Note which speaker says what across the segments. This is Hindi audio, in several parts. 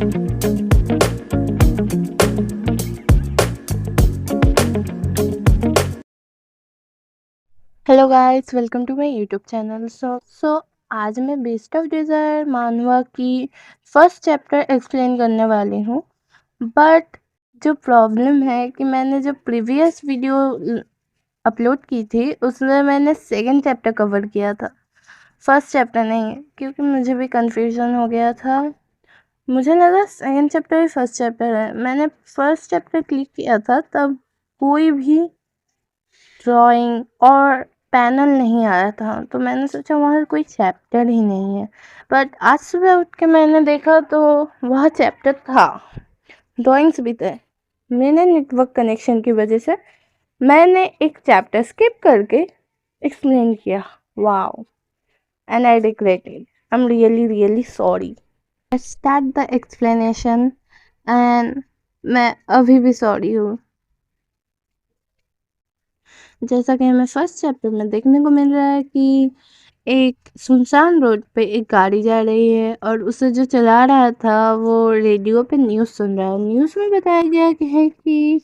Speaker 1: Hello guys, welcome to my YouTube channel. So आज मैं बेस्ट ऑफ डिज़ायर मानवा की फर्स्ट चैप्टर एक्सप्लेन करने वाली हूँ। बट जो प्रॉब्लम है कि मैंने जो प्रीवियस वीडियो अपलोड की थी उसमें मैंने सेकंड चैप्टर कवर किया था, फर्स्ट चैप्टर नहीं, क्योंकि मुझे भी कंफ्यूजन हो गया था। मुझे लगा सेकंड चैप्टर ही फर्स्ट चैप्टर है। मैंने फर्स्ट चैप्टर क्लिक किया था तब कोई भी ड्राइंग और पैनल नहीं आया था, तो मैंने सोचा वहाँ कोई चैप्टर ही नहीं है। बट आज सुबह उठ के मैंने देखा तो वह चैप्टर था, ड्राइंग्स भी थे। मैंने नेटवर्क कनेक्शन की वजह से मैंने एक चैप्टर स्किप करके एक्सप्लेन किया। Wow, and I regretted. I am really really sorry. Let's start the explanation. And मैं अभी भी सॉरी हूँ। जैसा कि हमें फर्स्ट चैप्टर में देखने को मिल रहा है कि एक सुनसान रोड पे एक गाड़ी जा रही है और उसे जो चला रहा था वो रेडियो पे न्यूज़ सुन रहा है। न्यूज़ में बताया गया कि है कि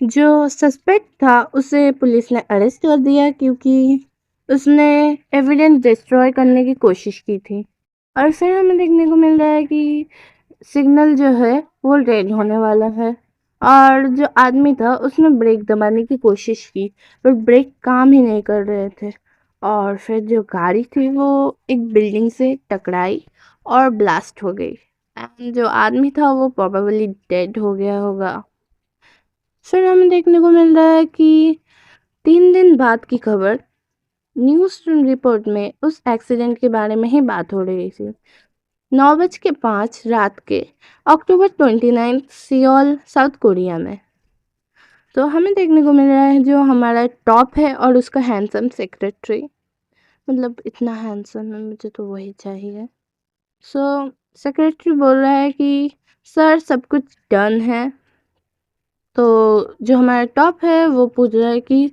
Speaker 1: जो सस्पेक्ट था उसे पुलिस ने अरेस्ट कर दिया क्योंकि उसने एविडेंस डिस्ट्रॉय करने की कोशिश की थी। और फिर हमें देखने को मिल रहा है कि सिग्नल जो है वो रेड होने वाला है और जो आदमी था उसने ब्रेक दबाने की कोशिश की, पर ब्रेक काम ही नहीं कर रहे थे। और फिर जो गाड़ी थी वो एक बिल्डिंग से टकराई और ब्लास्ट हो गई। एंड जो आदमी था वो प्रोबेबली डेड हो गया होगा। फिर हमें देखने को मिल रहा है कि 3 दिन बाद की खबर न्यूज़ रिपोर्ट में उस एक्सीडेंट के बारे में ही बात हो रही थी। 9:05 रात के, अक्टूबर 29 सियोल साउथ कोरिया में। तो हमें देखने को मिल रहा है जो हमारा टॉप है और उसका हैंडसम सेक्रेटरी, मतलब इतना हैंडसम है, मुझे तो वही चाहिए। सो सेक्रेटरी बोल रहा है कि सर सब कुछ डन है। तो जो हमारा टॉप है वो पूछ रहा है कि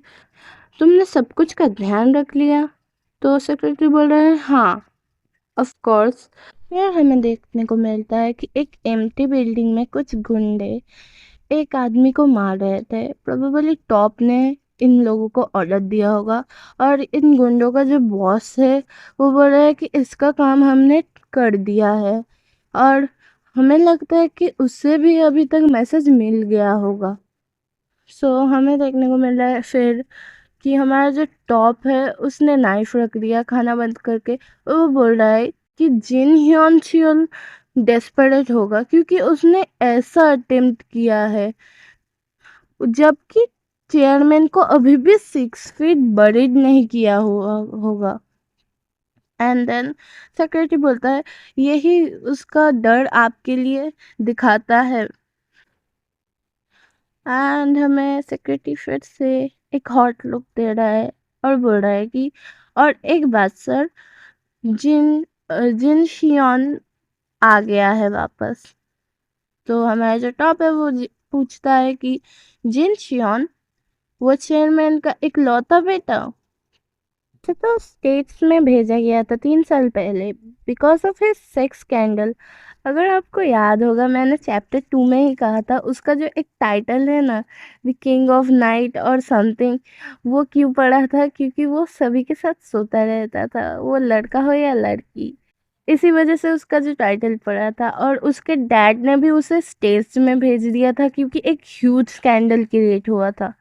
Speaker 1: तुमने सब कुछ का ध्यान रख लिया? तो सेक्रेटरी बोल रहा है हाँ, ऑफ कोर्स। फिर हमें देखने को मिलता है कि एक एम्प्टी बिल्डिंग में कुछ गुंडे एक आदमी को मार रहे थे। प्रोबेबली टॉप ने इन लोगों को ऑर्डर दिया होगा और इन गुंडों का जो बॉस है वो बोल रहा है कि इसका काम हमने कर दिया है। और हमें लगता है कि उससे भी अभी तक मैसेज मिल गया होगा। सो हमें देखने को मिल रहा है फिर कि हमारा जो टॉप है उसने नाइफ रख दिया खाना बंद करके। वो बोल रहा है कि जिन ह्योन छियोल डेस्परेट होगा क्योंकि उसने ऐसा अटेम्प्ट किया है जबकि चेयरमैन को अभी भी 6 फीट बरीड नहीं किया हुआ होगा। एंड देन सेक्रेटरी बोलता है यही उसका डर आपके लिए दिखाता है। एंड हमें सेक्रेटरी फिर से एक हॉट लुक दे रहा है और बोल रहा है कि और एक बात सर, जिन जिन शियोन आ गया है वापस। तो हमारा जो टॉप है वो पूछता है कि जिन शियोन वो चेयरमैन का इकलौता बेटा तो स्टेट्स में भेजा गया था 3 साल पहले because of his sex scandal. अगर आपको याद होगा मैंने चैप्टर 2 में ही कहा था उसका जो एक टाइटल है ना, द किंग ऑफ नाइट और समथिंग, वो क्यों पड़ा था? क्योंकि वो सभी के साथ सोता रहता था, वो लड़का हो या लड़की। इसी वजह से उसका जो टाइटल पड़ा था। और उसके डैड ने भी उसे स्टेज में भेज दिया था क्योंकि एक ह्यूज स्कैंडल क्रिएट हुआ था।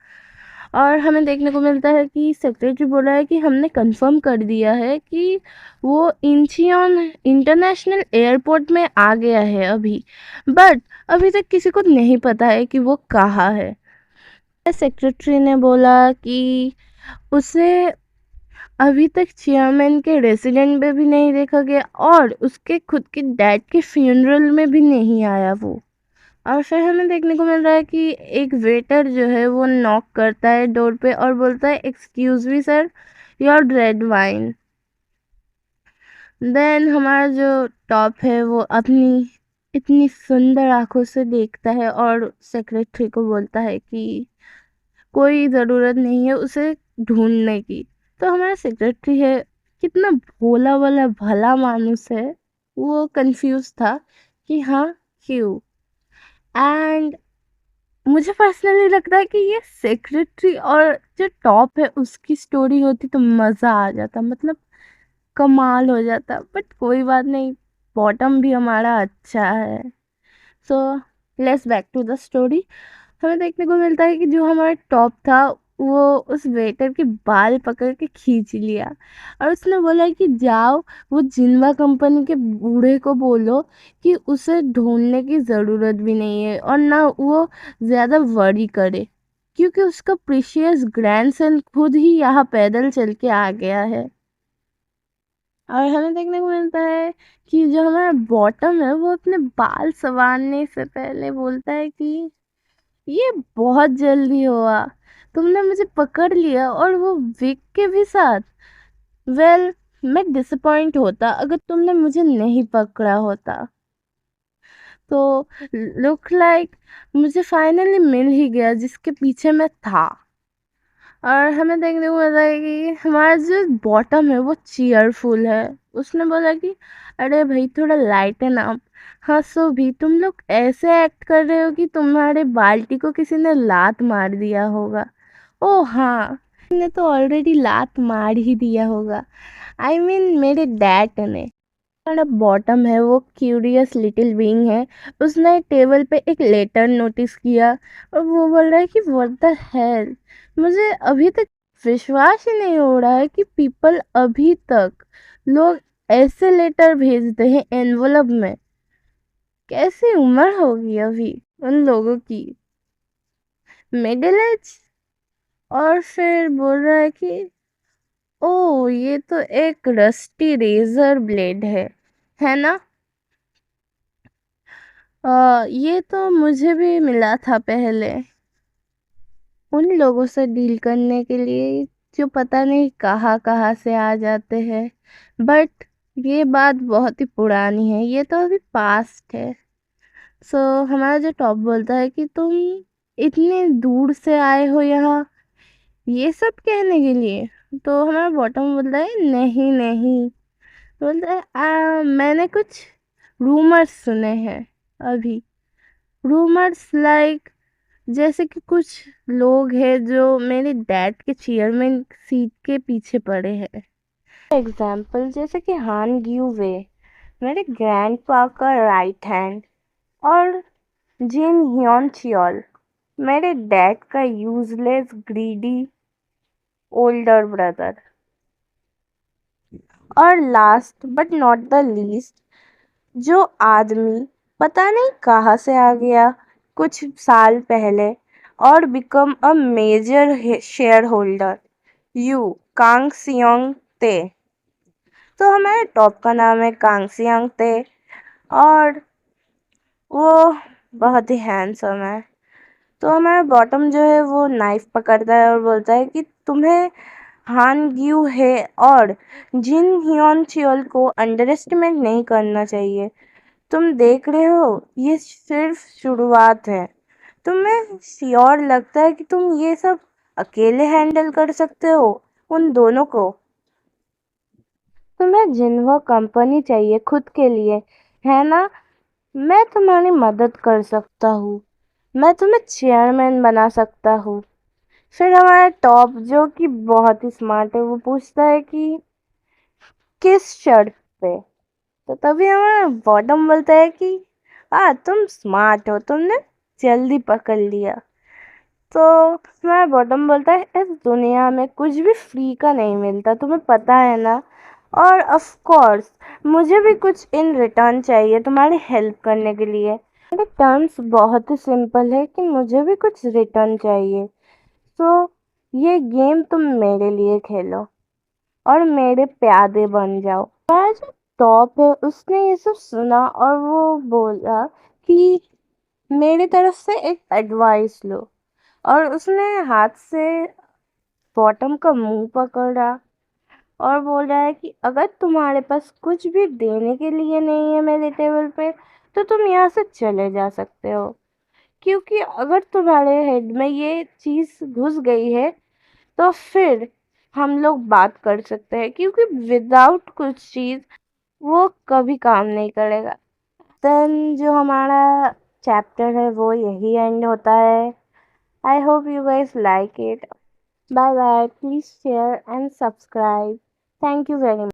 Speaker 1: और हमें देखने को मिलता है कि सेक्रेटरी बोल रहा है कि हमने कंफर्म कर दिया है कि वो इंचियोन इंटरनेशनल एयरपोर्ट में आ गया है अभी, बट अभी तक किसी को नहीं पता है कि वो कहाँ है। सेक्रेटरी ने बोला कि उसे अभी तक चेयरमैन के रेसिडेंट में भी नहीं देखा गया और उसके खुद के डैड के फ्यूनरल में भी नहीं आया वो। और फिर हमें देखने को मिल रहा है कि एक वेटर जो है वो नॉक करता है डोर पे और बोलता है excuse me sir, your red wine. Then हमारा जो टॉप है वो अपनी इतनी सुंदर आंखों से देखता है और सेक्रेटरी को बोलता है कि कोई ज़रूरत नहीं है उसे ढूंढने की। तो हमारा सेक्रेटरी है, कितना भोला वाला भला मानुस है, वो कंफ्यूज था कि हाँ क्यों। एंड मुझे पर्सनली लगता है कि ये सेक्रेटरी और जो टॉप है उसकी स्टोरी होती तो मज़ा आ जाता, मतलब कमाल हो जाता, बट कोई बात नहीं, बॉटम भी हमारा अच्छा है। So let's back to the story. हमें देखने को मिलता है कि जो हमारा टॉप था वो उस वेटर के बाल पकड़ के खींच लिया और उसने बोला कि जाओ वो जिन्वा कंपनी के बूढ़े को बोलो कि उसे ढूंढने की ज़रूरत भी नहीं है और ना वो ज़्यादा वरी करे, क्योंकि उसका प्रीशियस ग्रैंडसन खुद ही यहाँ पैदल चल के आ गया है। और हमें देखने को मिलता है कि जो हमारा बॉटम है वो अपने बाल संवारने से पहले बोलता है कि ये बहुत जल्दी हुआ, तुमने मुझे पकड़ लिया और वो विक के भी साथ। वेल, मैं डिसअपॉइंट होता अगर तुमने मुझे नहीं पकड़ा होता। तो लुक लाइक मुझे फाइनली मिल ही गया जिसके पीछे मैं था। और हमें देखने को मिलता है कि हमारा जो बॉटम है वो चीयरफुल है। उसने बोला कि अरे भाई थोड़ा लाइटन अप, हंसो भी, तुम लोग ऐसे एक्ट कर रहे हो कि तुम्हारे बाल्टी को किसी ने लात मार दिया होगा। ओ हाँ, तुमने तो ऑलरेडी लात मार ही दिया होगा, आई मीन मेरे डैड ने। हमारा बॉटम है वो क्यूरियस लिटिल बीइंग है। उसने टेबल पे एक लेटर नोटिस किया और वो बोल रहा है कि व्हाट द हेल, मुझे अभी तक विश्वास ही नहीं हो रहा है कि पीपल अभी तक लोग ऐसे लेटर भेजते हैं एनवलप में। कैसी उम्र होगी अभी उन लोगों की, मिडिल एज। और फिर बोल रहा है कि ओ ये तो एक रस्टी रेजर ब्लेड है ना। ये तो मुझे भी मिला था पहले उन लोगों से डील करने के लिए जो पता नहीं कहाँ कहाँ से आ जाते हैं, बट ये बात बहुत ही पुरानी है, ये तो अभी पास्ट है। सो हमारा जो टॉप बोलता है कि तुम इतने दूर से आए हो यहाँ ये सब कहने के लिए। तो हमारा बॉटम बोलता है नहीं नहीं, बोलता है मैंने कुछ रूमर्स सुने हैं अभी, रूमर्स लाइक जैसे कि कुछ लोग हैं जो मेरे डैड के चेयरमैन सीट के पीछे पड़े हैं। एग्जाम्पल जैसे कि हान ग्यू वे, मेरे ग्रैंडपा का राइट हैंड, और जिन ह्योन चियोल, मेरे डैड का यूजलेस ग्रीडी ओल्डर ब्रदर। और last but not the least, जो आदमी पता नहीं कहाँ से आ गया कुछ साल पहले और become a major share holder, Yu Kang Seong Tae. तो हमारे टॉप का नाम है कांग सियोंग ते और वो बहुत ही हैंडसम है। तो हमारा बॉटम जो है वो नाइफ पकड़ता है और बोलता है कि तुम्हें हान ग्यू है और जिन हियोन चियोल को अंडर एस्टिमेट नहीं करना चाहिए। तुम देख रहे हो ये सिर्फ शुरुआत है। तुम्हें श्योर लगता है कि तुम ये सब अकेले हैंडल कर सकते हो उन दोनों को। तुम्हें जिन्हों कंपनी चाहिए खुद के लिए, है ना। मैं तुम्हारी मदद कर सकता हूँ, मैं तुम्हें चेयरमैन बना सकता हूँ। फिर हमारा टॉप जो कि बहुत ही स्मार्ट है वो पूछता है कि किस शर्त पे। तो तभी हमारा बॉटम बोलता है कि तुम स्मार्ट हो, तुमने जल्दी पकड़ लिया। तो हमारा बॉटम बोलता है इस दुनिया में कुछ भी फ्री का नहीं मिलता, तुम्हें पता है ना। और ऑफ कोर्स मुझे भी कुछ इन रिटर्न चाहिए तुम्हारी हेल्प करने के लिए। मेरे टर्म्स बहुत ही सिंपल है कि मुझे भी कुछ रिटर्न चाहिए। तो ये गेम तुम मेरे लिए खेलो और मेरे प्यादे बन जाओ। हमारा जो टॉप है उसने ये सब सुना और वो बोला कि मेरी तरफ से एक एडवाइस लो। और उसने हाथ से बॉटम का मुंह पकड़ा और बोल रहा है कि अगर तुम्हारे पास कुछ भी देने के लिए नहीं है मेरे टेबल पे तो तुम यहाँ से चले जा सकते हो, क्योंकि अगर तुम्हारे हेड में ये चीज़ घुस गई है तो फिर हम लोग बात कर सकते हैं, क्योंकि विदाउट कुछ चीज़ वो कभी काम नहीं करेगा। देन जो हमारा चैप्टर है वो यही एंड होता है। I hope you guys like it. Bye bye, please share and subscribe. Thank you very much.